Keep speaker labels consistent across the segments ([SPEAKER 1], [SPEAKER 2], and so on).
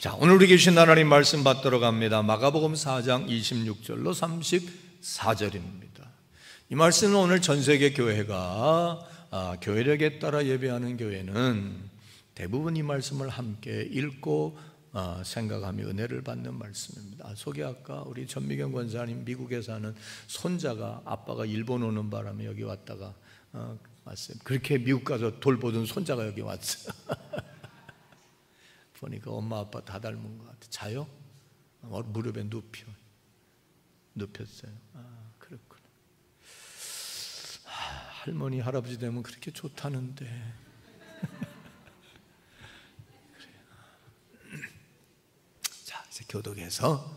[SPEAKER 1] 자, 오늘 우리 계신 하나님 말씀 받도록 합니다. 마가복음 4장 26절로 34절입니다. 이 말씀은 오늘 전 세계 교회가 교회력에 따라 예배하는 교회는 대부분 이 말씀을 함께 읽고 생각하며 은혜를 받는 말씀입니다. 소개할까? 우리 전미경 권사님 미국에 사는 손자가 아빠가 일본 오는 바람에 여기 왔다가 왔어요. 그렇게 미국 가서 돌보던 손자가 여기 왔어요. 보니까 엄마 아빠 다 닮은 것 같아. 자요? 무릎에 눕혔어요. 그렇구나. 할머니 할아버지 되면 그렇게 좋다는데. 자, 이제 교독해서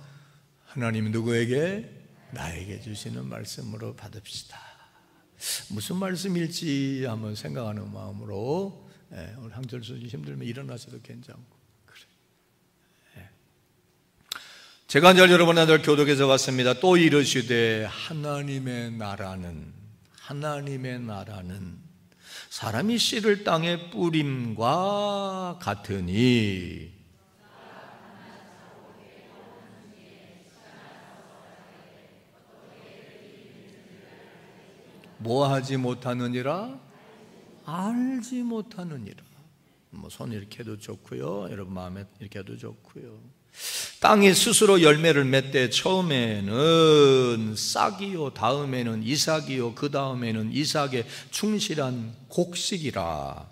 [SPEAKER 1] 하나님 누구에게? 나에게 주시는 말씀으로 받읍시다. 무슨 말씀일지 한번 생각하는 마음으로 오늘 항절수 힘들면 일어나셔도 괜찮고. 제가 이제 여러분들 교독에서 왔습니다. 또 이르시되 하나님의 나라는 사람이 씨를 땅에 뿌림과 같으니 뭐 하지 못하느니라? 알지 못하느니라. 손 이렇게 해도 좋고요, 여러분 마음에 이렇게 해도 좋고요. 땅이 스스로 열매를 맺되 처음에는 싹이요 다음에는 이삭이요 그 다음에는 이삭의 충실한 곡식이라.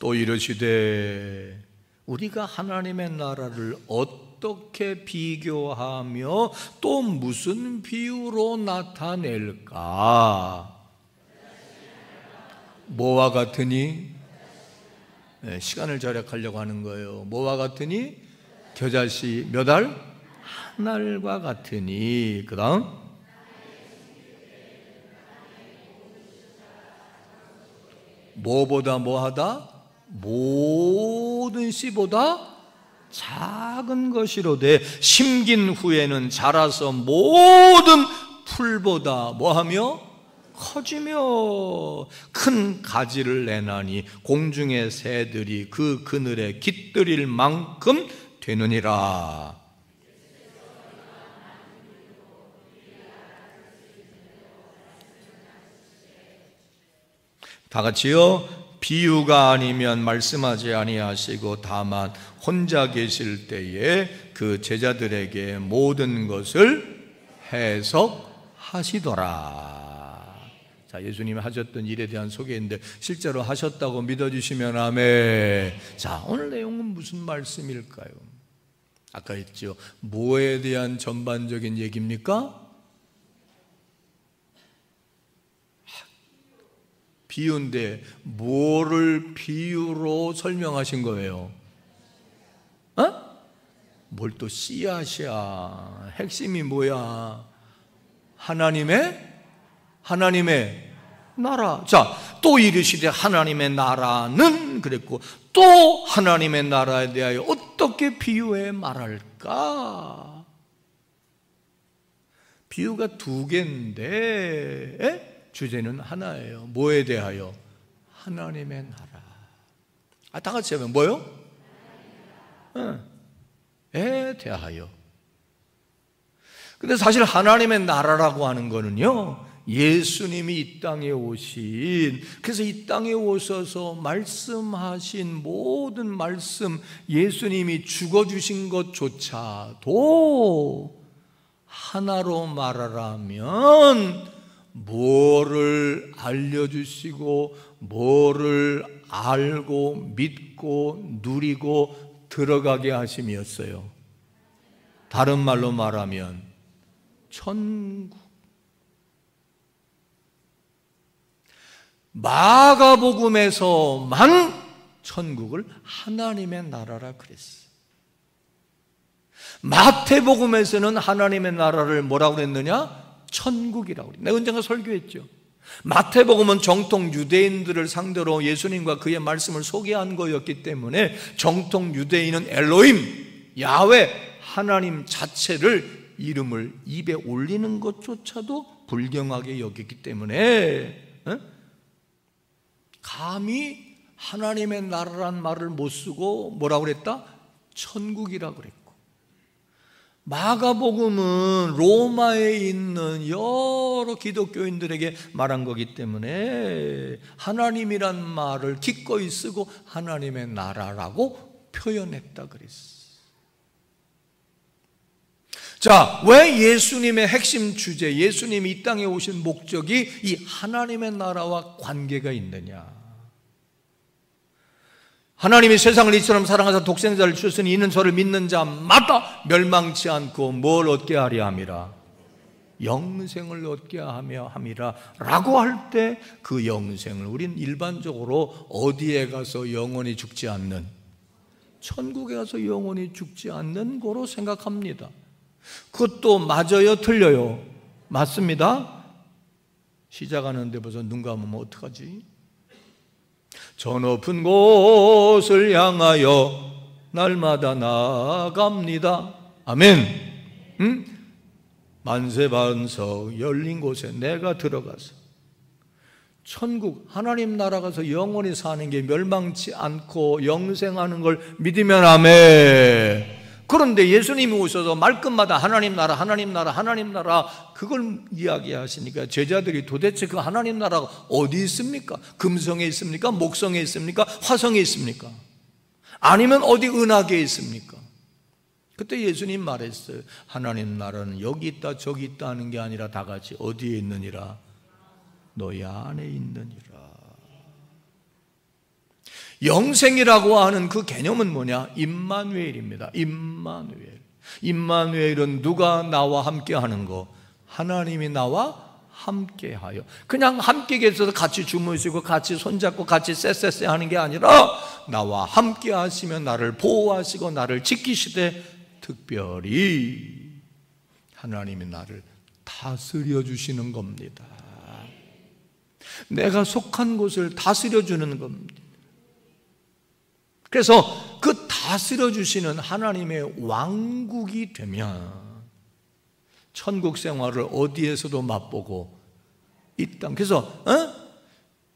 [SPEAKER 1] 또 이르시되 우리가 하나님의 나라를 어떻게 비교하며 또 무슨 비유로 나타낼까? 뭐와 같으니? 시간을 절약하려고 하는 거예요. 뭐와 같으니? 겨자씨 몇 알? 한 알과 같으니. 그 다음 뭐보다 뭐하다? 모든 씨보다 작은 것이로되 심긴 후에는 자라서 모든 풀보다 뭐하며? 커지며 큰 가지를 내나니 공중의 새들이 그 그늘에 깃들일 만큼 되느니라. 다 같이요. 비유가 아니면 말씀하지 아니하시고 다만 혼자 계실 때에 그 제자들에게 모든 것을 해석하시더라. 자, 예수님이 하셨던 일에 대한 소개인데 실제로 하셨다고 믿어주시면 아멘. 자, 오늘 내용은 무슨 말씀일까요? 아까 했죠. 뭐에 대한 전반적인 얘기입니까? 비유인데 뭐를 비유로 설명하신 거예요? 뭘 또 씨앗이야. 핵심이 뭐야? 하나님의 나라. 자, 또 이르시되 하나님의 나라는 그랬고 또 하나님의 나라에 대하여 어떻게 비유해 말할까? 비유가 두 개인데 주제는 하나예요. 뭐에 대하여? 하나님의 나라. 다 같이 하면 뭐요? 에 대하여. 근데 사실 하나님의 나라라고 하는 거는요, 예수님이 이 땅에 오신, 그래서 이 땅에 오셔서 말씀하신 모든 말씀, 예수님이 죽어주신 것조차도 하나로 말하라면 뭐를 알려주시고 뭐를 알고 믿고 누리고 들어가게 하심이었어요. 다른 말로 말하면 천국. 마가복음에서만 천국을 하나님의 나라라 그랬어요. 마태복음에서는 하나님의 나라를 뭐라고 그랬느냐? 천국이라고 그랬어요. 내가 언젠가 설교했죠. 마태복음은 정통 유대인들을 상대로 예수님과 그의 말씀을 소개한 거였기 때문에 정통 유대인은 엘로힘, 야훼, 하나님 자체를 이름을 입에 올리는 것조차도 불경하게 여겼기 때문에 감히 하나님의 나라란 말을 못 쓰고 뭐라고 그랬다? 천국이라고 그랬고, 마가복음은 로마에 있는 여러 기독교인들에게 말한 거기 때문에 하나님이란 말을 기꺼이 쓰고 하나님의 나라라고 표현했다 그랬어. 자, 왜 예수님의 핵심 주제, 예수님이 이 땅에 오신 목적이 이 하나님의 나라와 관계가 있느냐? 하나님이 세상을 이처럼 사랑하사 독생자를 주셨으니 이는 저를 믿는 자마다 멸망치 않고 뭘 얻게 하려 함이라? 영생을 얻게 하며 함이라 라고 할 때 그 영생을 우린 일반적으로 어디에 가서 영원히 죽지 않는, 천국에 가서 영원히 죽지 않는 거로 생각합니다. 그것도 맞아요? 틀려요? 맞습니다. 시작하는데 벌써 눈 감으면 어떡하지? 저 높은 곳을 향하여 날마다 나아갑니다. 아멘. 만세반석 열린 곳에 내가 들어가서 천국 하나님 나라 가서 영원히 사는 게 멸망치 않고 영생하는 걸 믿으면 아멘. 그런데 예수님이 오셔서 말끝마다 하나님 나라, 하나님 나라, 하나님 나라 그걸 이야기하시니까 제자들이 도대체 그 하나님 나라가 어디 있습니까? 금성에 있습니까? 목성에 있습니까? 화성에 있습니까? 아니면 어디 은하계에 있습니까? 그때 예수님 말했어요. 하나님 나라는 여기 있다 저기 있다 하는 게 아니라 다 같이 어디에 있느니라? 너희 안에 있느니라. 영생이라고 하는 그 개념은 뭐냐? 임마누엘입니다. 임마누엘. 임마누엘은 누가 나와 함께 하는 거? 하나님이 나와 함께 하여. 그냥 함께 계셔서 같이 주무시고 같이 손잡고 같이 쎄쎄쎄 하는 게 아니라 나와 함께 하시며 나를 보호하시고 나를 지키시되 특별히 하나님이 나를 다스려 주시는 겁니다. 내가 속한 곳을 다스려 주는 겁니다. 그래서 그 다스려 주시는 하나님의 왕국이 되면 천국 생활을 어디에서도 맛보고 이 땅, 그래서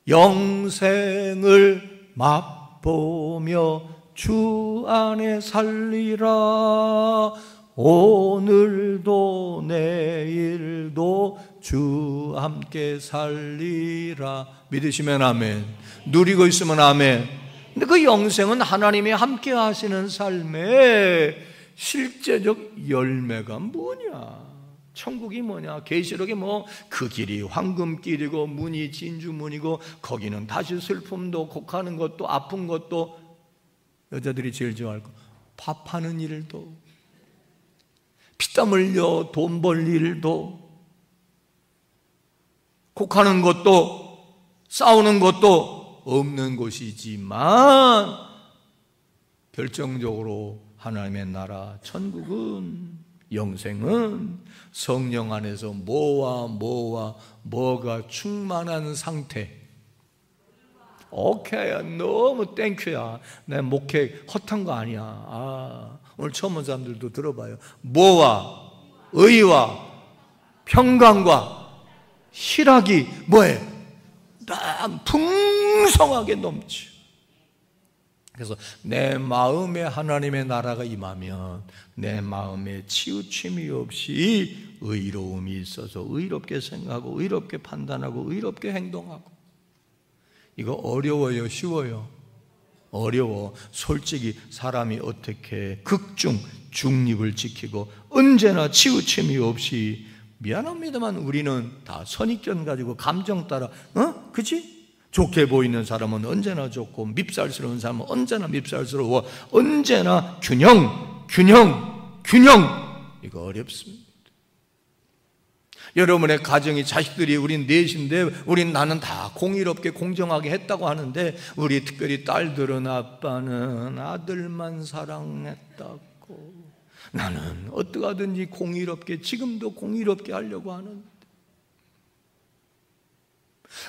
[SPEAKER 1] 영생을 맛보며 주 안에 살리라. 오늘도 내일도 주 함께 살리라. 믿으시면 아멘. 누리고 있으면 아멘. 근데 그 영생은 하나님이 함께 하시는 삶의 실제적 열매가 뭐냐? 천국이 뭐냐? 계시록이 뭐 그 길이 황금길이고 문이 진주문이고 거기는 다시 슬픔도 곡하는 것도 아픈 것도 여자들이 제일 좋아할 거 밥하는 일도 피땀 흘려 돈 벌 일도 곡하는 것도 싸우는 것도 없는 곳이지만 결정적으로 하나님의 나라 천국은 영생은 성령 안에서 뭐가 충만한 상태. 오케이, 너무 땡큐야. 내 목회 헛한 거 아니야. 오늘 처음 온 사람들도 들어봐요. 뭐와 의와 평강과 희락이 뭐해? 난 풍성하게 넘치. 그래서 내 마음에 하나님의 나라가 임하면 내 마음에 치우침이 없이 의로움이 있어서 의롭게 생각하고 의롭게 판단하고 의롭게 행동하고. 이거 어려워요? 쉬워요? 어려워. 솔직히 사람이 어떻게 극중 중립을 지키고 언제나 치우침이 없이, 미안합니다만 우리는 다 선입견 가지고 감정 따라 그치? 좋게 보이는 사람은 언제나 좋고 밉살스러운 사람은 언제나 밉살스러워. 언제나 균형. 이거 어렵습니다. 여러분의 가정이 자식들이 우린 넷인데 우린 나는 다 공의롭게 공정하게 했다고 하는데 우리 특별히 딸들은 아빠는 아들만 사랑했다고, 나는 어떡하든지 공의롭게 지금도 공의롭게 하려고 하는데,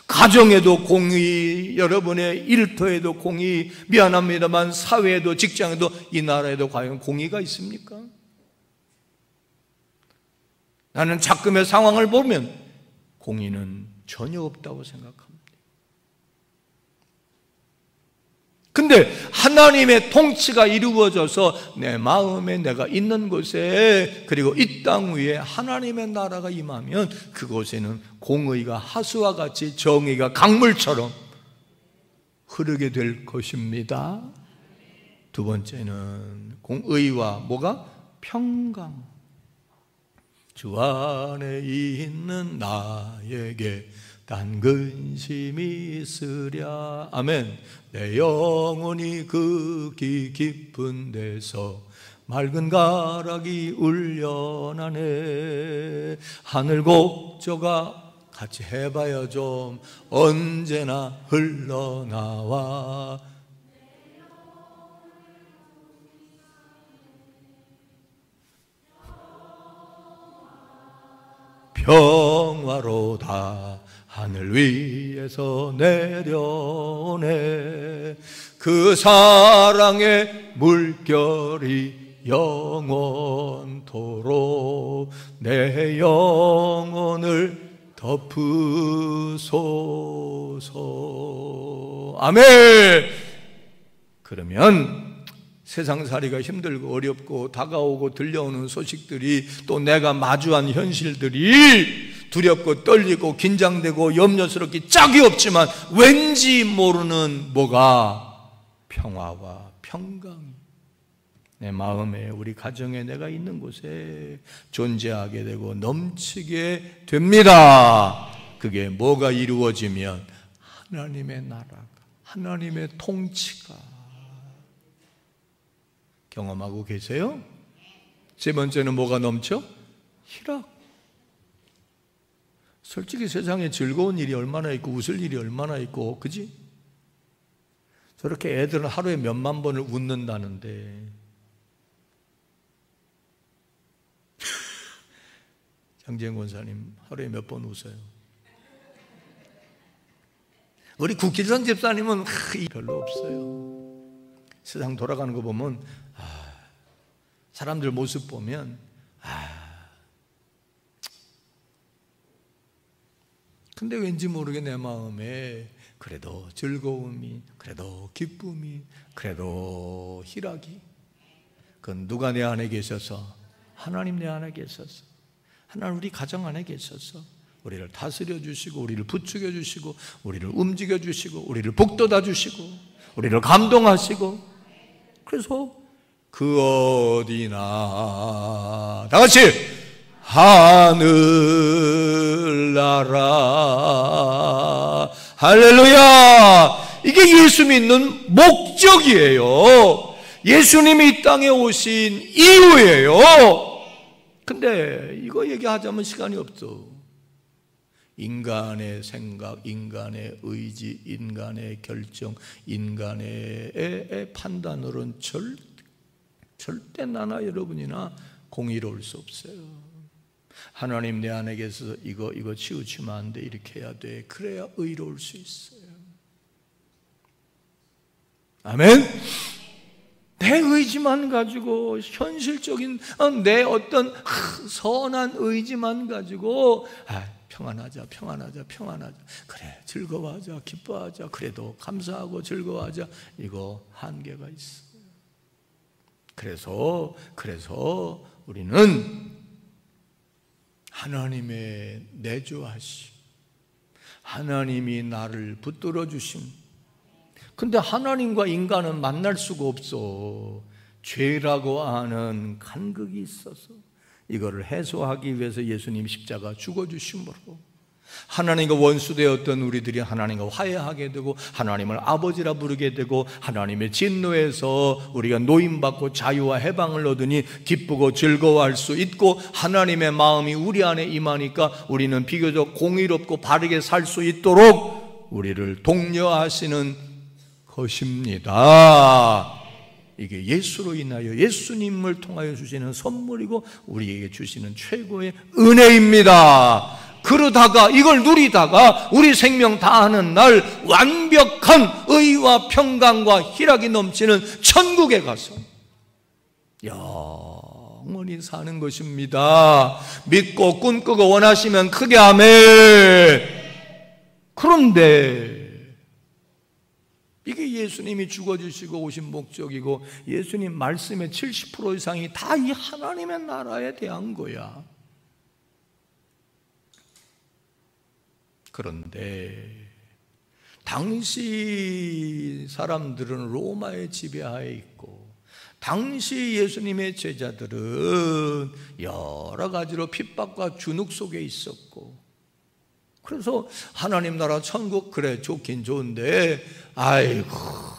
[SPEAKER 1] 가정에도 공의, 여러분의 일터에도 공의, 미안합니다만 사회에도 직장에도 이 나라에도 과연 공의가 있습니까? 나는 작금의 상황을 보면 공의는 전혀 없다고 생각합니다. 근데 하나님의 통치가 이루어져서 내 마음에 내가 있는 곳에 그리고 이 땅 위에 하나님의 나라가 임하면 그곳에는 공의가 하수와 같이 정의가 강물처럼 흐르게 될 것입니다. 두 번째는 공의와 뭐가? 평강. 주 안에 있는 나에게 단 근심이 있으랴. 아멘. 내 영혼이 극히 깊은 데서 맑은 가락이 울려나네. 하늘 곡조가 같이 해봐요 좀. 언제나 흘러나와 평화로다. 하늘 위에서 내려오네. 그 사랑의 물결이 영원토록 내 영혼을 덮으소서. 아멘. 그러면 세상살이가 힘들고 어렵고 다가오고 들려오는 소식들이 또 내가 마주한 현실들이 두렵고 떨리고 긴장되고 염려스럽기 짝이 없지만 왠지 모르는 뭐가 평화와 평강이 내 마음에 우리 가정에 내가 있는 곳에 존재하게 되고 넘치게 됩니다. 그게 뭐가 이루어지면 하나님의 나라가 하나님의 통치가 경험하고 계세요? 세 번째는 뭐가 넘쳐? 희락. 솔직히 세상에 즐거운 일이 얼마나 있고 웃을 일이 얼마나 있고, 그지? 저렇게 애들은 하루에 몇만 번을 웃는다는데 장재현 권사님 하루에 몇 번 웃어요? 우리 국기선 집사님은 별로 없어요. 세상 돌아가는 거 보면 사람들 모습 보면 근데 왠지 모르게 내 마음에 그래도 즐거움이, 그래도 기쁨이, 그래도 희락이, 그건 누가 내 안에 계셔서? 하나님 내 안에 계셔서, 하나님 우리 가정 안에 계셔서 우리를 다스려 주시고 우리를 부추겨 주시고 우리를 움직여 주시고 우리를 북돋아 주시고 우리를 감동하시고, 그래서 그 어디나 다 같이 하늘나라 할렐루야. 이게 예수 믿는 목적이에요. 예수님이 이 땅에 오신 이유예요. 근데 이거 얘기하자면 시간이 없어. 인간의 생각, 인간의 의지, 인간의 결정, 인간의 판단으로는 절대 나나 여러분이나 공의로울 수 없어요. 하나님 내 안에 계셔서 이거 치우치면 안 돼, 이렇게 해야 돼, 그래야 의로울 수 있어요. 아멘. 내 의지만 가지고, 현실적인 내 어떤 선한 의지만 가지고 평안하자, 그래 즐거워하자, 기뻐하자, 그래도 감사하고 즐거워하자, 이거 한계가 있어요. 그래서 우리는 하나님의 내주하심, 하나님이 나를 붙들어 주심. 근데 하나님과 인간은 만날 수가 없어. 죄라고 하는 간극이 있어서 이거를 해소하기 위해서 예수님 십자가 죽어주심으로 하나님과 원수되었던 우리들이 하나님과 화해하게 되고 하나님을 아버지라 부르게 되고 하나님의 진노에서 우리가 노임받고 자유와 해방을 얻으니 기쁘고 즐거워할 수 있고 하나님의 마음이 우리 안에 임하니까 우리는 비교적 공의롭고 바르게 살 수 있도록 우리를 독려하시는 것입니다. 이게 예수로 인하여 예수님을 통하여 주시는 선물이고 우리에게 주시는 최고의 은혜입니다. 그러다가 이걸 누리다가 우리 생명 다하는 날 완벽한 의와 평강과 희락이 넘치는 천국에 가서 영원히 사는 것입니다. 믿고 꿈꾸고 원하시면 크게 아멘. 그런데 이게 예수님이 죽어주시고 오신 목적이고 예수님 말씀의 70% 이상이 다 이 하나님의 나라에 대한 거야. 그런데 당시 사람들은 로마의 지배하에 있고 당시 예수님의 제자들은 여러 가지로 핍박과 준욱 속에 있었고, 그래서 하나님 나라 천국 그래 좋긴 좋은데 아이고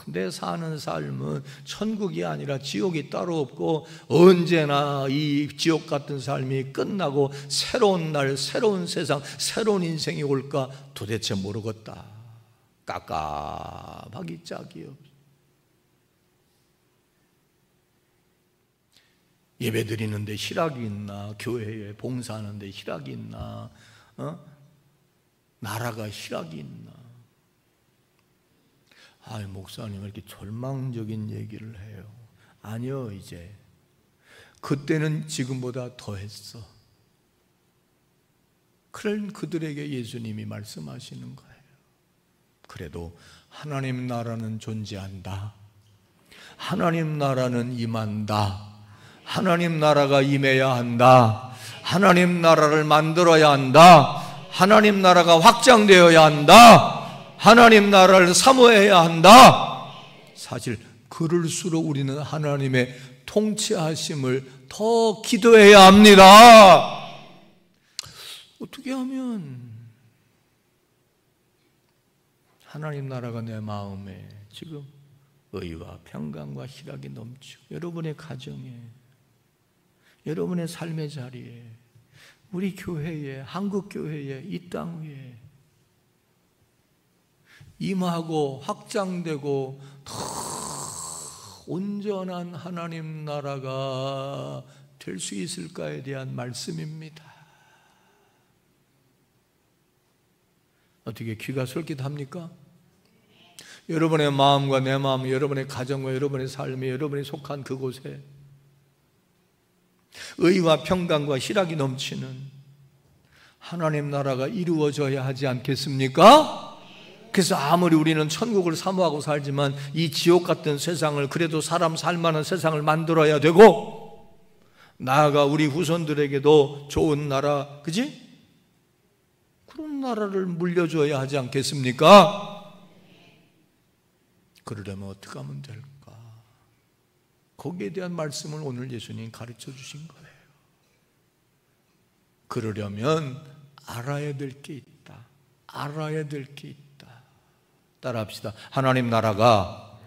[SPEAKER 1] 내 사는 삶은 천국이 아니라 지옥이 따로 없고 언제나 이 지옥 같은 삶이 끝나고 새로운 날 새로운 세상 새로운 인생이 올까 도대체 모르겠다. 깝깝하기 짝이 없어. 예배 드리는데 희락이 있나? 교회에 봉사하는데 희락이 있나? 나라가 희락이 있나? 목사님 왜 이렇게 절망적인 얘기를 해요? 아니요, 이제 그때는 지금보다 더 했어. 그런 그들에게 예수님이 말씀하시는 거예요. 그래도 하나님 나라는 존재한다. 하나님 나라는 임한다. 하나님 나라가 임해야 한다. 하나님 나라를 만들어야 한다. 하나님 나라가 확장되어야 한다. 하나님 나라를 사모해야 한다. 사실 그럴수록 우리는 하나님의 통치하심을 더 기도해야 합니다. 어떻게 하면 하나님 나라가 내 마음에 지금 의와 평강과 희락이 넘치고 여러분의 가정에, 여러분의 삶의 자리에, 우리 교회에, 한국 교회에, 이 땅 위에 임하고 확장되고 더 온전한 하나님 나라가 될 수 있을까에 대한 말씀입니다. 어떻게 귀가 솔깃합니까? 여러분의 마음과 내 마음, 여러분의 가정과 여러분의 삶에, 여러분이 속한 그곳에 의와 평강과 희락이 넘치는 하나님 나라가 이루어져야 하지 않겠습니까? 그래서 아무리 우리는 천국을 사모하고 살지만 이 지옥 같은 세상을 그래도 사람 살만한 세상을 만들어야 되고, 나아가 우리 후손들에게도 좋은 나라, 그지? 그런 나라를 물려줘야 하지 않겠습니까? 그러려면 어떻게 하면 될까? 거기에 대한 말씀을 오늘 예수님이 가르쳐 주신 거예요. 그러려면 알아야 될 게 있다. 알아야 될 게 있다. 따라합시다. 하나님 나라가,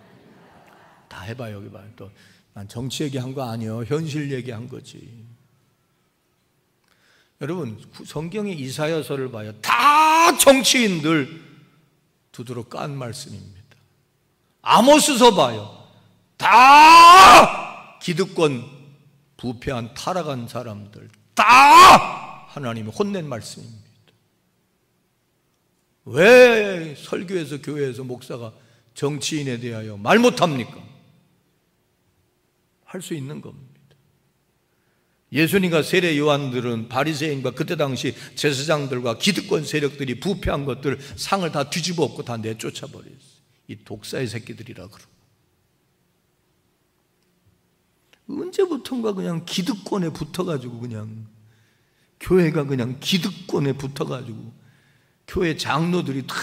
[SPEAKER 1] 다 해봐요. 여기 봐요. 또 난 정치 얘기한 거 아니에요. 현실 얘기한 거지. 여러분 성경의 이사야서를 봐요. 다 정치인들 두드러 깐 말씀입니다. 아모스서 봐요. 다 기득권 부패한 타락한 사람들 다 하나님이 혼낸 말씀입니다. 왜 설교에서 교회에서 목사가 정치인에 대하여 말 못합니까? 할 수 있는 겁니다. 예수님과 세례 요한들은 바리새인과 그때 당시 제사장들과 기득권 세력들이 부패한 것들 상을 다 뒤집어 엎고 다 내쫓아 버렸어요. 이 독사의 새끼들이라 그러고. 언제부턴가 그냥 기득권에 붙어가지고 그냥 교회가 그냥 기득권에 붙어가지고 교회 장로들이 다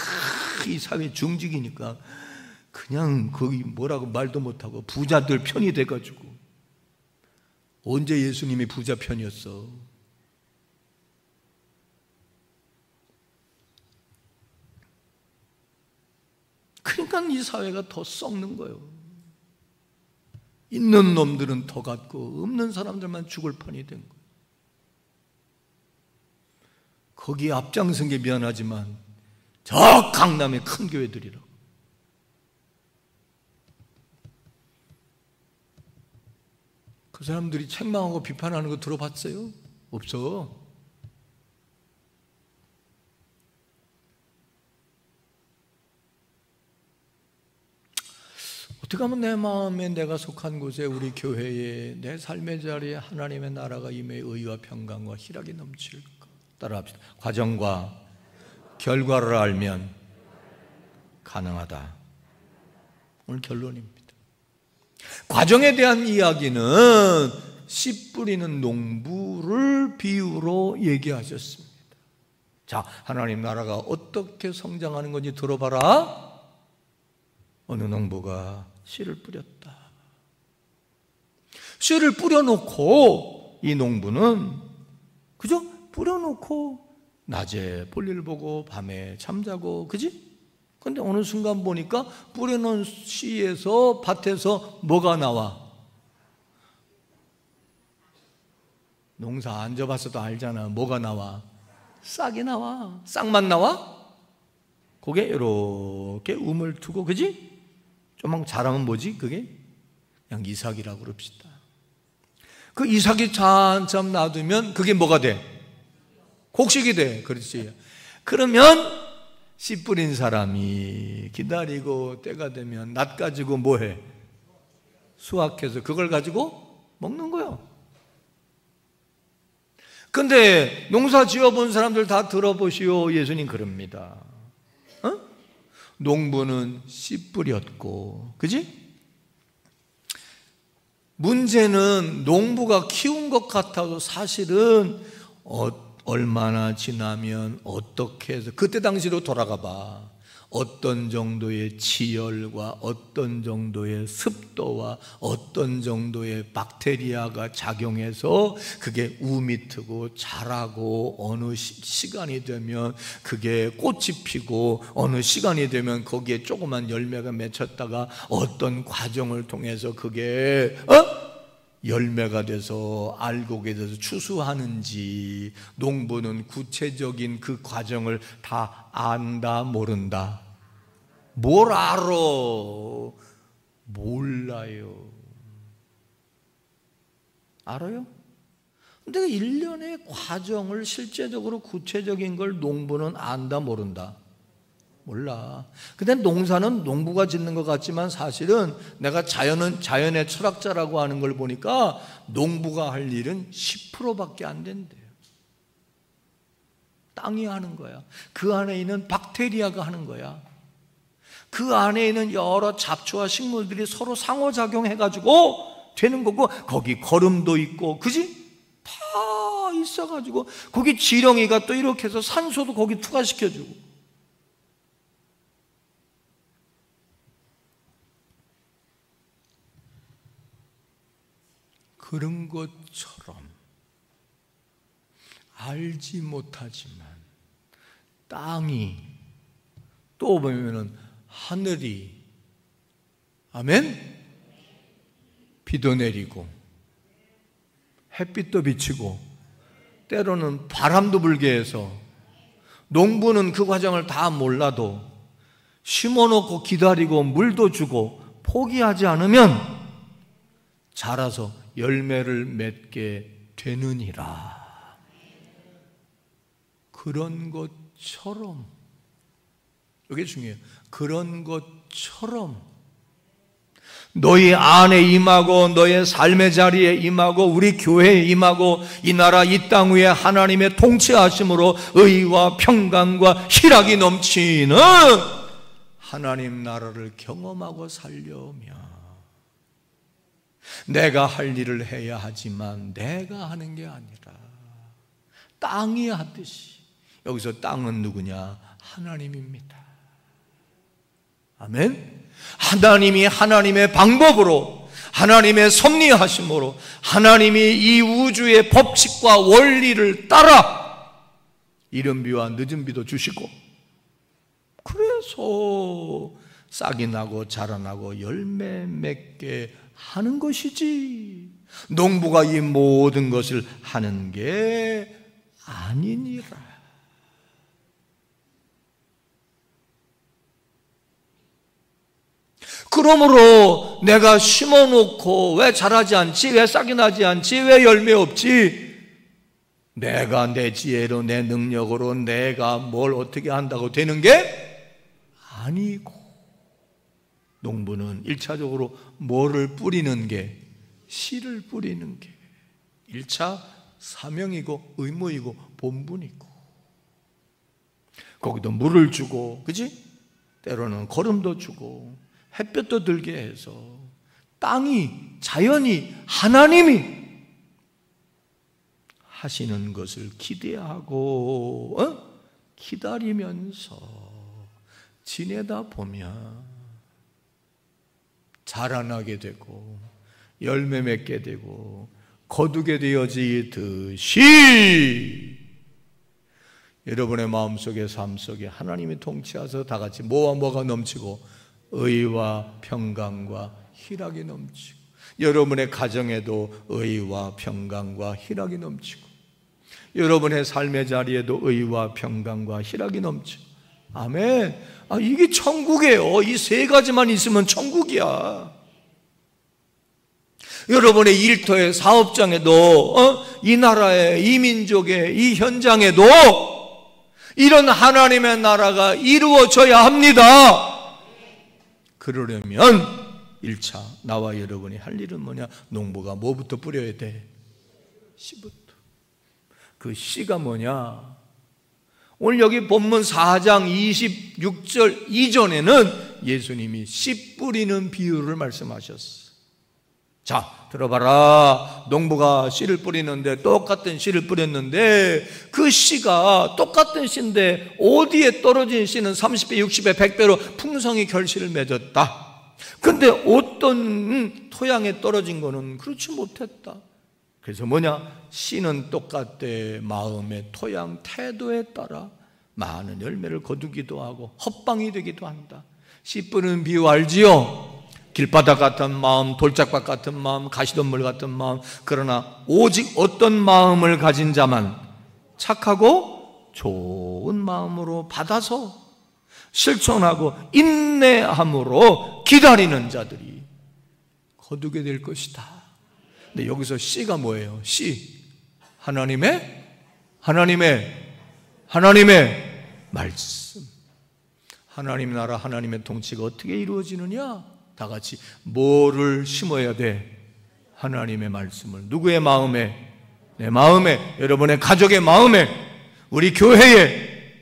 [SPEAKER 1] 이 사회 중직이니까 그냥 거기 뭐라고 말도 못하고 부자들 편이 돼가지고. 언제 예수님이 부자 편이었어? 그러니까 이 사회가 더 썩는 거예요. 있는 놈들은 더 갖고 없는 사람들만 죽을 판이 된 거예요. 거기에 앞장선 게 미안하지만 저 강남의 큰 교회들이라고. 그 사람들이 책망하고 비판하는 거 들어봤어요? 없어. 어떻게 하면 내 마음에, 내가 속한 곳에, 우리 교회에, 내 삶의 자리에 하나님의 나라가 임해 의와 평강과 희락이 넘칠까? 따라합시다. 과정과 결과를 알면 가능하다. 오늘 결론입니다. 과정에 대한 이야기는 씨 뿌리는 농부를 비유로 얘기하셨습니다. 자, 하나님 나라가 어떻게 성장하는 건지 들어봐라. 어느 농부가 씨를 뿌렸다. 씨를 뿌려놓고 이 농부는 그죠? 뿌려놓고 낮에 볼일 보고 밤에 잠자고, 그지? 근데 어느 순간 보니까 뿌려놓은 씨에서 밭에서 뭐가 나와? 농사 안 져봤어도 알잖아. 뭐가 나와? 싹이 나와. 싹만 나와? 그게 이렇게 움을 두고, 그지? 좀만 자라면 뭐지? 그게 그냥 이삭이라고 그럽시다. 그 이삭이 한참 놔두면 그게 뭐가 돼? 곡식이 돼. 그렇지. 그러면 씨 뿌린 사람이 기다리고 때가 되면 낫 가지고 뭐해? 수확해서 그걸 가지고 먹는 거예요. 근데 농사 지어본 사람들 다 들어보시오. 예수님 그럽니다. 농부는 씨 뿌렸고, 그지? 문제는 농부가 키운 것 같아도 사실은 얼마나 지나면 어떻게 해서 그때 당시로 돌아가 봐. 어떤 정도의 지열과 어떤 정도의 습도와 어떤 정도의 박테리아가 작용해서 그게 우미 트고 자라고, 어느 시간이 되면 그게 꽃이 피고, 어느 시간이 되면 거기에 조그만 열매가 맺혔다가 어떤 과정을 통해서 그게 열매가 돼서 알곡에 대해서 추수하는지, 농부는 구체적인 그 과정을 다 안다 모른다? 뭘 알아? 몰라요. 알아요? 근데 일련의 과정을 실제적으로 구체적인 걸 농부는 안다 모른다? 몰라. 근데 농사는 농부가 짓는 것 같지만 사실은 내가 자연의 철학자라고 하는 걸 보니까 농부가 할 일은 10%밖에 안 된대요. 땅이 하는 거야. 그 안에 있는 박테리아가 하는 거야. 그 안에 있는 여러 잡초와 식물들이 서로 상호작용해가지고 되는 거고, 거기 거름도 있고, 그지? 다 있어가지고 거기 지렁이가 또 이렇게 해서 산소도 거기 투과시켜주고. 그런 것처럼 알지 못하지만 땅이, 또 보면은 하늘이, 아멘? 비도 내리고 햇빛도 비치고 때로는 바람도 불게 해서, 농부는 그 과정을 다 몰라도 심어놓고 기다리고 물도 주고 포기하지 않으면 자라서 열매를 맺게 되느니라. 그런 것처럼, 이게 중요해요. 그런 것처럼 너희 안에 임하고 너의 삶의 자리에 임하고 우리 교회에 임하고 이 나라 이 땅 위에 하나님의 통치하심으로 의와 평강과 희락이 넘치는 하나님 나라를 경험하고 살려면 내가 할 일을 해야 하지만 내가 하는 게 아니라 땅이 하듯이, 여기서 땅은 누구냐? 하나님입니다. 아멘? 하나님이 하나님의 방법으로, 하나님의 섭리하심으로, 하나님이 이 우주의 법칙과 원리를 따라 이른 비와 늦은 비도 주시고, 그래서 싹이 나고 자라나고 열매 맺게 하는 것이지, 농부가 이 모든 것을 하는 게 아니니라. 그러므로 내가 심어놓고 왜 자라지 않지? 왜 싹이 나지 않지? 왜 열매 없지? 내가 내 지혜로, 내 능력으로 내가 뭘 어떻게 한다고 되는 게 아니고, 농부는 1차적으로 뭐를 뿌리는 게? 씨를 뿌리는 게 1차 사명이고 의무이고 본분이고, 거기도 물을 주고, 그지? 때로는 거름도 주고 햇볕도 들게 해서 땅이, 자연이, 하나님이 하시는 것을 기대하고 기다리면서 지내다 보면 자라나게 되고 열매 맺게 되고 거두게 되어지듯이 여러분의 마음속에 삶 속에 하나님이 통치하셔서 다 같이 뭐가 넘치고 의와 평강과 희락이 넘치고 여러분의 가정에도 의와 평강과 희락이 넘치고 여러분의 삶의 자리에도 의와 평강과 희락이 넘치고 아멘. 이게 천국이에요. 이 세 가지만 있으면 천국이야. 여러분의 일터의 사업장에도 이 나라의 이 민족의 이 현장에도 이런 하나님의 나라가 이루어져야 합니다. 그러려면 1차 나와 여러분이 할 일은 뭐냐? 농부가 뭐부터 뿌려야 돼? 씨부터. 그 씨가 뭐냐? 오늘 여기 본문 4장 26절 이전에는 예수님이 씨 뿌리는 비유를 말씀하셨어. 자, 들어봐라. 농부가 씨를 뿌리는데 똑같은 씨를 뿌렸는데 그 씨가 똑같은 씨인데 어디에 떨어진 씨는 30배, 60배, 100배로 풍성히 결실을 맺었다. 근데 어떤 토양에 떨어진 거는 그렇지 못했다. 그래서 뭐냐? 씨는 똑같대. 마음의 토양, 태도에 따라 많은 열매를 거두기도 하고 헛방이 되기도 한다. 씨 뿌리는 비유 알지요? 길바닥 같은 마음, 돌짝밭 같은 마음, 가시덤불 같은 마음. 그러나 오직 어떤 마음을 가진 자만 착하고 좋은 마음으로 받아서 실천하고 인내함으로 기다리는 자들이 거두게 될 것이다. 근데 여기서 씨가 뭐예요? 씨, 하나님의 말씀. 하나님 나라, 하나님의 통치가 어떻게 이루어지느냐? 다 같이 뭐를 심어야 돼? 하나님의 말씀을. 누구의 마음에? 내 마음에, 여러분의 가족의 마음에, 우리 교회에,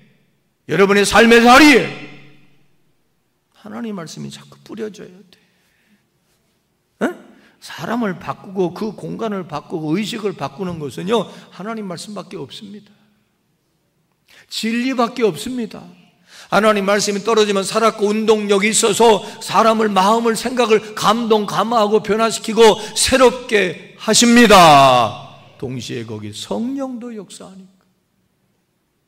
[SPEAKER 1] 여러분의 삶의 자리에 하나님 말씀이 자꾸 뿌려져야 돼. 사람을 바꾸고 그 공간을 바꾸고 의식을 바꾸는 것은요, 하나님 말씀밖에 없습니다. 진리밖에 없습니다. 하나님 말씀이 떨어지면 살았고 운동력이 있어서 사람을, 마음을, 생각을 감동, 감화하고 변화시키고 새롭게 하십니다. 동시에 거기 성령도 역사하니까.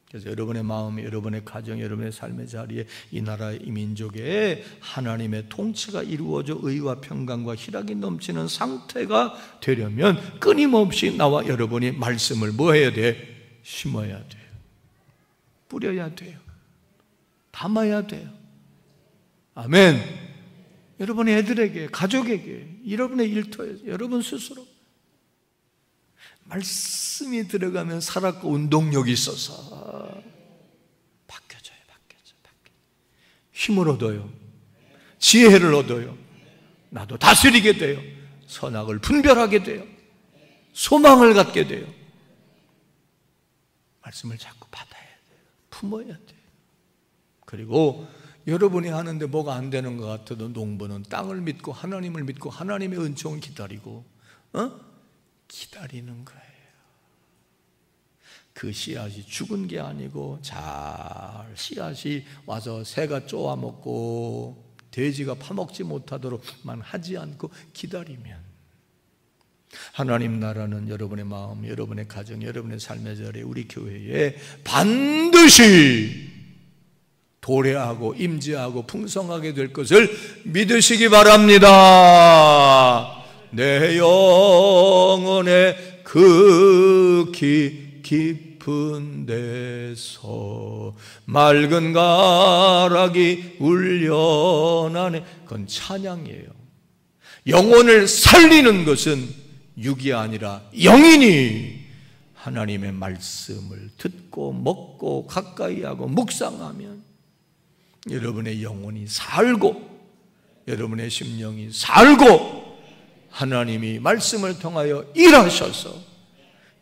[SPEAKER 1] 그래서 여러분의 마음, 여러분의 가정, 여러분의 삶의 자리에 이 나라, 이 민족에 하나님의 통치가 이루어져 의와 평강과 희락이 넘치는 상태가 되려면 끊임없이 나와 여러분이 말씀을 뭐 해야 돼? 심어야 돼요. 뿌려야 돼요. 담아야 돼요. 아멘. 여러분의 애들에게, 가족에게, 여러분의 일터에서, 여러분 스스로 말씀이 들어가면 살았고 운동력이 있어서 바뀌어져요. 힘을 얻어요. 지혜를 얻어요. 나도 다스리게 돼요. 선악을 분별하게 돼요. 소망을 갖게 돼요. 말씀을 자꾸 받아야 돼요. 품어야 돼요. 그리고 여러분이 하는데 뭐가 안 되는 것 같아도 농부는 땅을 믿고 하나님을 믿고 하나님의 은총을 기다리고 기다리는 거예요. 그 씨앗이 죽은 게 아니고 잘 씨앗이 와서 새가 쪼아먹고 돼지가 파먹지 못하도록만 하지 않고 기다리면 하나님 나라는 여러분의 마음, 여러분의 가정, 여러분의 삶의 자리에 우리 교회에 반드시 도래하고 임재하고 풍성하게 될 것을 믿으시기 바랍니다. 내 영혼의 극히 깊은 데서 맑은 가락이 울려나네. 그건 찬양이에요. 영혼을 살리는 것은 육이 아니라 영이니 하나님의 말씀을 듣고 먹고 가까이 하고 묵상하면 여러분의 영혼이 살고 여러분의 심령이 살고 하나님이 말씀을 통하여 일하셔서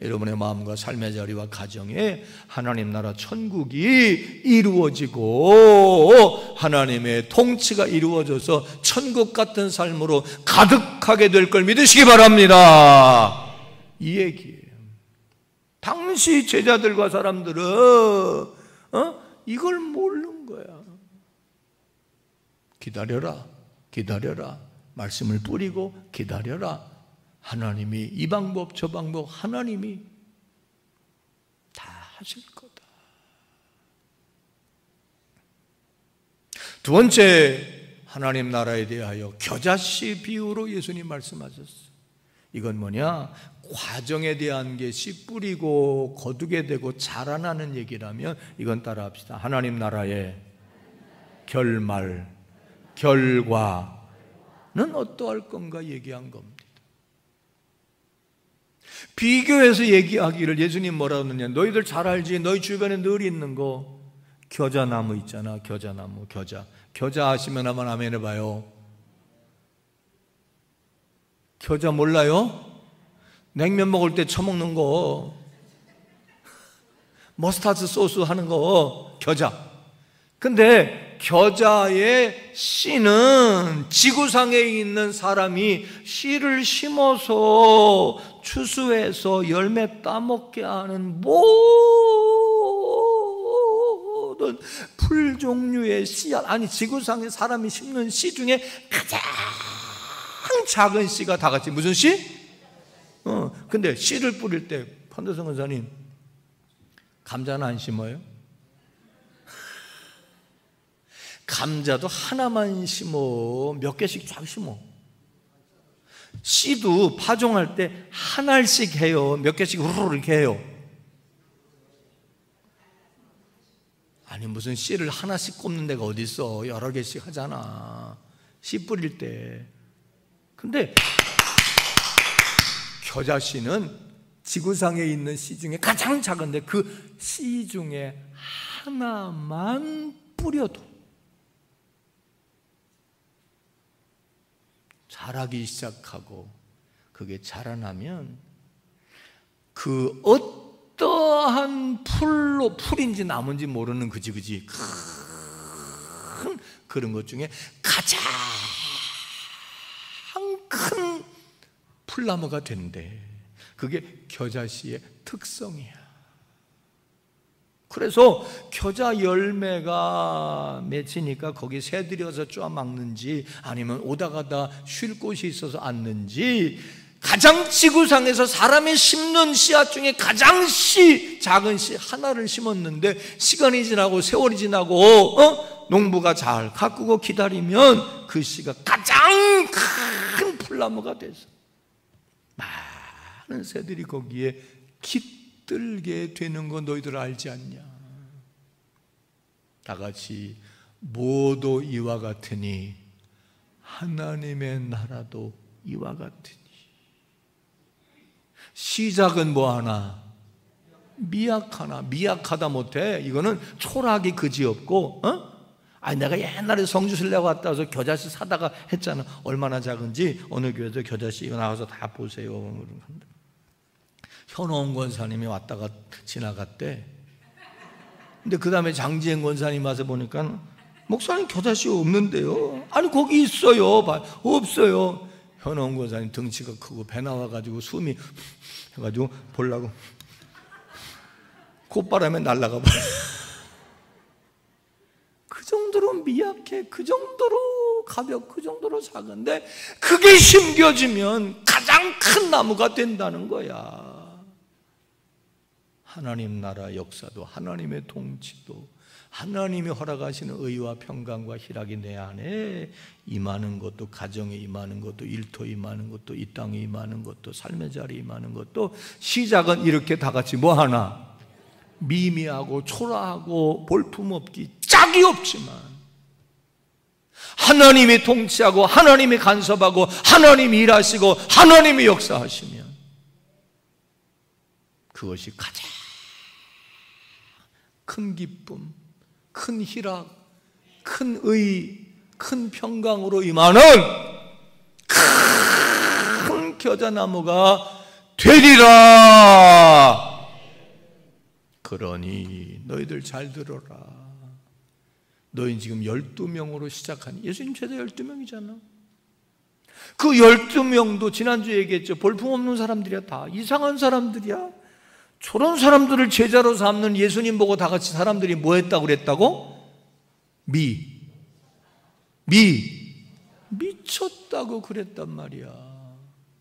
[SPEAKER 1] 여러분의 마음과 삶의 자리와 가정에 하나님 나라 천국이 이루어지고 하나님의 통치가 이루어져서 천국 같은 삶으로 가득하게 될 걸 믿으시기 바랍니다. 이 얘기예요. 당시 제자들과 사람들은 이걸 모르는 거야. 기다려라, 기다려라. 말씀을 뿌리고 기다려라. 하나님이 이 방법 저 방법 하나님이 다 하실 거다. 두 번째, 하나님 나라에 대하여 겨자씨 비유로 예수님 말씀하셨어요. 이건 뭐냐? 과정에 대한 게 씨 뿌리고 거두게 되고 자라나는 얘기라면 이건 따라합시다. 하나님 나라의 결말, 결과는 어떠할 건가 얘기한 겁니다. 비교해서 얘기하기를 예수님 뭐라고 했느냐? 너희들 잘 알지? 너희 주변에 늘 있는 거 겨자나무 있잖아. 겨자나무, 겨자 아시면 한번 아멘 해봐요. 겨자 몰라요? 냉면 먹을 때 처먹는 거, 머스타드 소스 하는 거 겨자. 근데 겨자의 씨는 지구상에 있는 사람이 씨를 심어서 추수해서 열매 따먹게 하는 모든 풀 종류의 씨앗, 아니 지구상에 사람이 심는 씨 중에 가장 작은 씨가 다 같이 무슨 씨? 근데 씨를 뿌릴 때 판도성 권사님, 감자는 안 심어요? 감자도 하나만 심어? 몇 개씩 쫙 심어? 씨도 파종할 때 한 알씩 해요? 몇 개씩 후루룩 이렇게 해요? 아니 무슨 씨를 하나씩 꼽는 데가 어디 있어? 여러 개씩 하잖아, 씨 뿌릴 때. 근데 겨자씨는 지구상에 있는 씨 중에 가장 작은데 그 씨 중에 하나만 뿌려도 자라기 시작하고 그게 자라나면 그 어떠한 풀인지 나무인지 모르는 그지 큰 그런 것 중에 가장 큰 풀나무가 된대. 그게 겨자씨의 특성이야. 그래서 겨자 열매가 맺히니까 거기 새들이 와서 쪼아먹는지 아니면 오다 가다 쉴 곳이 있어서 앉는지, 가장 지구상에서 사람이 심는 씨앗 중에 가장 작은 씨 하나를 심었는데 시간이 지나고 세월이 지나고 농부가 잘 가꾸고 기다리면 그 씨가 가장 큰 풀나무가 돼서 많은 새들이 거기에 깃들게 되는 거 너희들 알지 않냐? 다 같이 모두 이와 같으니 하나님의 나라도 이와 같으니. 시작은 뭐하나? 미약하나. 미약하다 못해. 이거는 초라하기 그지없고, 아니 내가 옛날에 성주실내가 왔다 와서 겨자씨 사다가 했잖아. 얼마나 작은지 어느 교회도 겨자씨 이거 나와서 다 보세요. 현호원 권사님이 왔다가 지나갔대. 근데 그 다음에 장지행 권사님 와서 보니까 목사님 겨자씨 없는데요. 아니 거기 있어요. 없어요. 현호원 권사님 덩치가 크고 배 나와가지고 숨이 해가지고 보려고 콧바람에 날아가 버려. 그 정도로 미약해, 그 정도로 가볍고 그 정도로 작은데 그게 심겨지면 가장 큰 나무가 된다는 거야. 하나님 나라 역사도 하나님의 통치도 하나님이 허락하시는 의와 평강과 희락이 내 안에 임하는 것도, 가정에 임하는 것도, 일터에 임하는 것도, 이 땅에 임하는 것도, 삶의 자리에 임하는 것도, 시작은 이렇게 다 같이 뭐하나? 미미하고 초라하고 볼품없기 짝이 없지만 하나님이 통치하고 하나님이 간섭하고 하나님이 일하시고 하나님이 역사하시면 그것이 가장 큰 기쁨, 큰 희락, 큰 의, 큰 평강으로 임하는 큰 겨자나무가 되리라. 그러니 너희들 잘 들어라. 너희 지금 12명으로 시작하니, 예수님 제자 12명이잖아. 그 12명도 지난주에 얘기했죠. 볼품없는 사람들이야. 다 이상한 사람들이야. 저런 사람들을 제자로 삼는 예수님 보고 다 같이 사람들이 뭐 했다고 그랬다고? 미쳤다고 그랬단 말이야.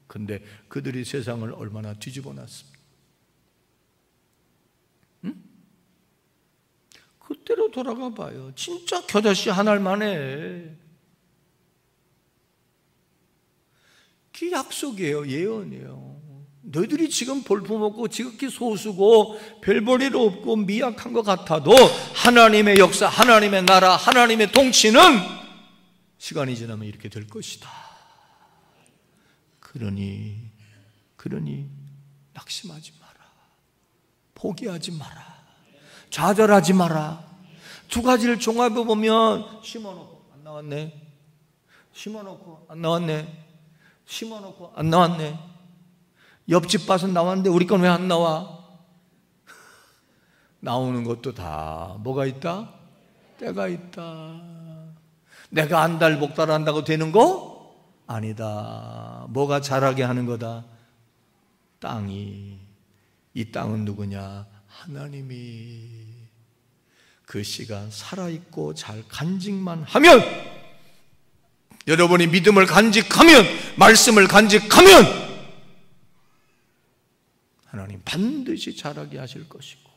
[SPEAKER 1] 근데 그들이 세상을 얼마나 뒤집어 놨습니까? 응? 그때로 돌아가 봐요. 진짜 겨자씨 한 알 만에. 그게 약속이에요. 예언이에요. 너희들이 지금 볼품없고 지극히 소수고 별볼일 없고 미약한 것 같아도 하나님의 역사, 하나님의 나라, 하나님의 통치는 시간이 지나면 이렇게 될 것이다. 그러니 낙심하지 마라. 포기하지 마라. 좌절하지 마라. 두 가지를 종합해 보면, 심어놓고 안 나왔네, 심어놓고 안 나왔네, 심어놓고 안 나왔네, 옆집 밭은 나왔는데 우리 건 왜 안 나와? 나오는 것도 다 뭐가 있다? 때가 있다. 내가 안달 복달한다고 되는 거? 아니다. 뭐가 자라게 하는 거다? 땅이. 이 땅은 누구냐? 하나님이. 그 씨가 살아있고 잘 간직만 하면, 여러분이 믿음을 간직하면, 말씀을 간직하면 하나님 반드시 자라게 하실 것이고,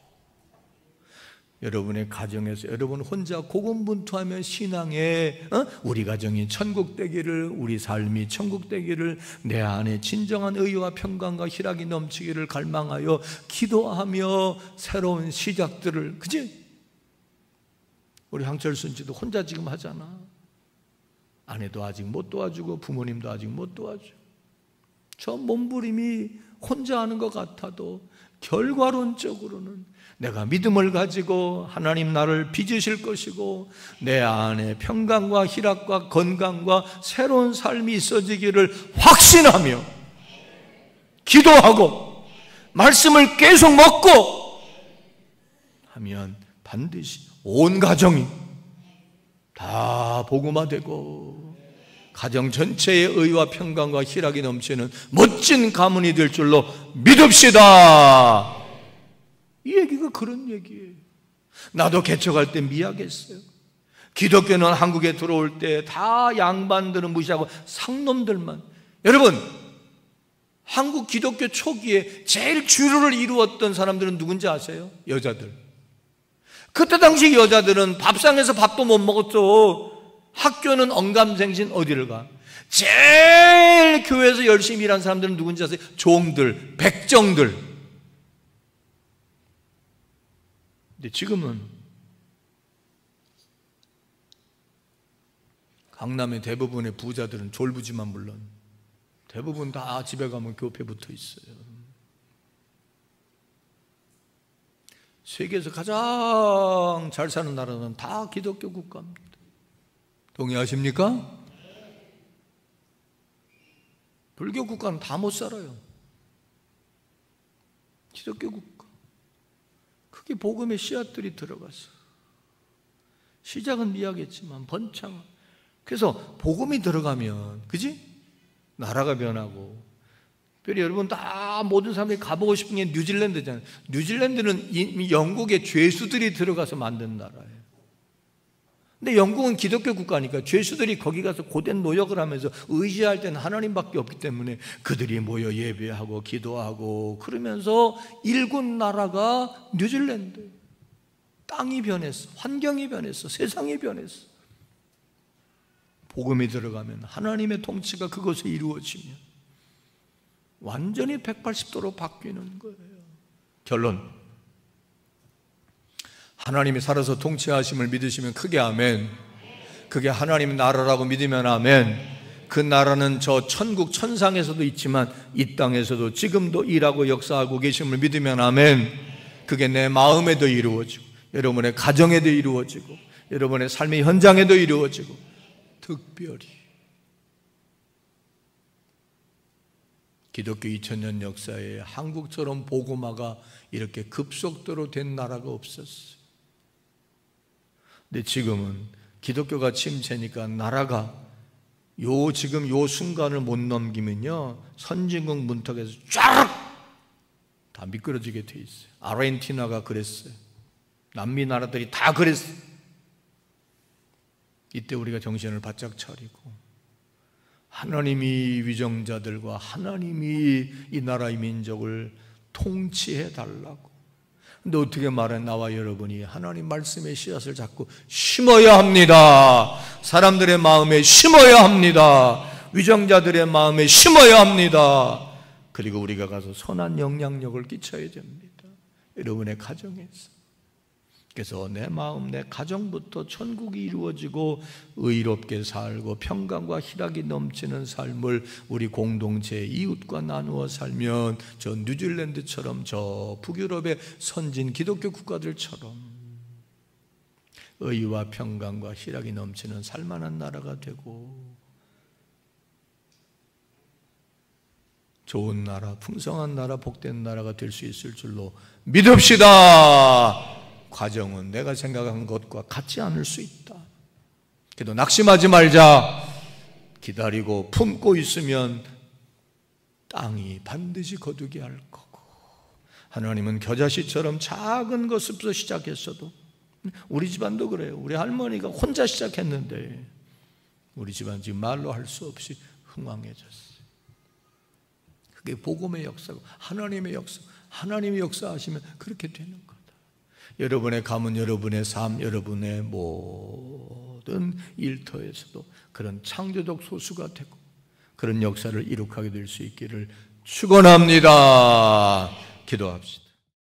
[SPEAKER 1] 여러분의 가정에서 여러분 혼자 고군분투하며 신앙에 우리 가정이 천국 되기를, 우리 삶이 천국 되기를, 내 안에 진정한 의와 평강과 희락이 넘치기를 갈망하여 기도하며 새로운 시작들을, 그치? 우리 황철순 씨도 혼자 지금 하잖아. 아내도 아직 못 도와주고 부모님도 아직 못 도와줘. 저 몸부림이 혼자 하는 것 같아도 결과론적으로는 내가 믿음을 가지고 하나님 나를 빚으실 것이고, 내 안에 평강과 희락과 건강과 새로운 삶이 있어지기를 확신하며 기도하고 말씀을 계속 먹고 하면 반드시 온 가정이 다 복음화되고 가정 전체의 의와 평강과 희락이 넘치는 멋진 가문이 될 줄로 믿읍시다. 이 얘기가 그런 얘기예요. 나도 개척할 때 미약했어요. 기독교는 한국에 들어올 때 다 양반들은 무시하고 상놈들만. 여러분, 한국 기독교 초기에 제일 주류를 이루었던 사람들은 누군지 아세요? 여자들. 그때 당시 여자들은 밥상에서 밥도 못 먹었죠. 학교는 언감생신 어디를 가? 제일 교회에서 열심히 일한 사람들은 누군지 아세요? 종들, 백정들. 근데 지금은 강남의 대부분의 부자들은, 졸부지만 물론 대부분 다 집에 가면 교회 붙어 있어요. 세계에서 가장 잘 사는 나라는 다 기독교 국가입니다. 동의하십니까? 불교 국가는 다 못 살아요. 기독교 국가. 그게 복음의 씨앗들이 들어가서 시작은 미약했지만 번창. 그래서 복음이 들어가면, 그지? 나라가 변하고. 특별히 여러분 다 모든 사람들이 가보고 싶은 게 뉴질랜드잖아요. 뉴질랜드는 이미 영국의 죄수들이 들어가서 만든 나라예요. 근데 영국은 기독교 국가니까 죄수들이 거기 가서 고된 노역을 하면서 의지할 때는 하나님밖에 없기 때문에 그들이 모여 예배하고 기도하고 그러면서 일군 나라가 뉴질랜드. 땅이 변했어. 환경이 변했어. 세상이 변했어. 복음이 들어가면, 하나님의 통치가 그곳에 이루어지면 완전히 180도로 바뀌는 거예요. 결론, 하나님이 살아서 통치하심을 믿으시면 크게 아멘. 그게 하나님 나라라고 믿으면 아멘. 그 나라는 저 천국 천상에서도 있지만 이 땅에서도 지금도 일하고 역사하고 계심을 믿으면 아멘. 그게 내 마음에도 이루어지고, 여러분의 가정에도 이루어지고, 여러분의 삶의 현장에도 이루어지고, 특별히 기독교 2000년 역사에 한국처럼 복음화가 이렇게 급속도로 된 나라가 없었어요. 근데 지금은 기독교가 침체니까 나라가 지금 요 순간을 못 넘기면요, 선진국 문턱에서 쫙 다 미끄러지게 돼 있어요. 아르헨티나가 그랬어요. 남미 나라들이 다 그랬어요. 이때 우리가 정신을 바짝 차리고 하나님이 위정자들과 하나님이 이 나라의 민족을 통치해 달라고. 근데 어떻게 말해? 나와 여러분이 하나님 말씀의 씨앗을 자꾸 심어야 합니다. 사람들의 마음에 심어야 합니다. 위정자들의 마음에 심어야 합니다. 그리고 우리가 가서 선한 영향력을 끼쳐야 됩니다. 여러분의 가정에서. 그래서 내 마음, 내 가정부터 천국이 이루어지고 의롭게 살고 평강과 희락이 넘치는 삶을 우리 공동체 이웃과 나누어 살면 저 뉴질랜드처럼 저 북유럽의 선진 기독교 국가들처럼 의와 평강과 희락이 넘치는 살만한 나라가 되고 좋은 나라, 풍성한 나라, 복된 나라가 될 수 있을 줄로 믿읍시다. 과정은 내가 생각한 것과 같지 않을 수 있다. 그래도 낙심하지 말자. 기다리고 품고 있으면 땅이 반드시 거두게 할 거고, 하나님은 겨자씨처럼 작은 것부터 시작했어도, 우리 집안도 그래요. 우리 할머니가 혼자 시작했는데 우리 집안 지금 말로 할 수 없이 흥왕해졌어요. 그게 복음의 역사고 하나님의 역사. 하나님의 역사하시면 그렇게 되는 거다. 여러분의 가문, 여러분의 삶, 여러분의 모든 일터에서도 그런 창조적 소수가 되고 그런 역사를 이룩하게 될 수 있기를 축원합니다. 기도합시다.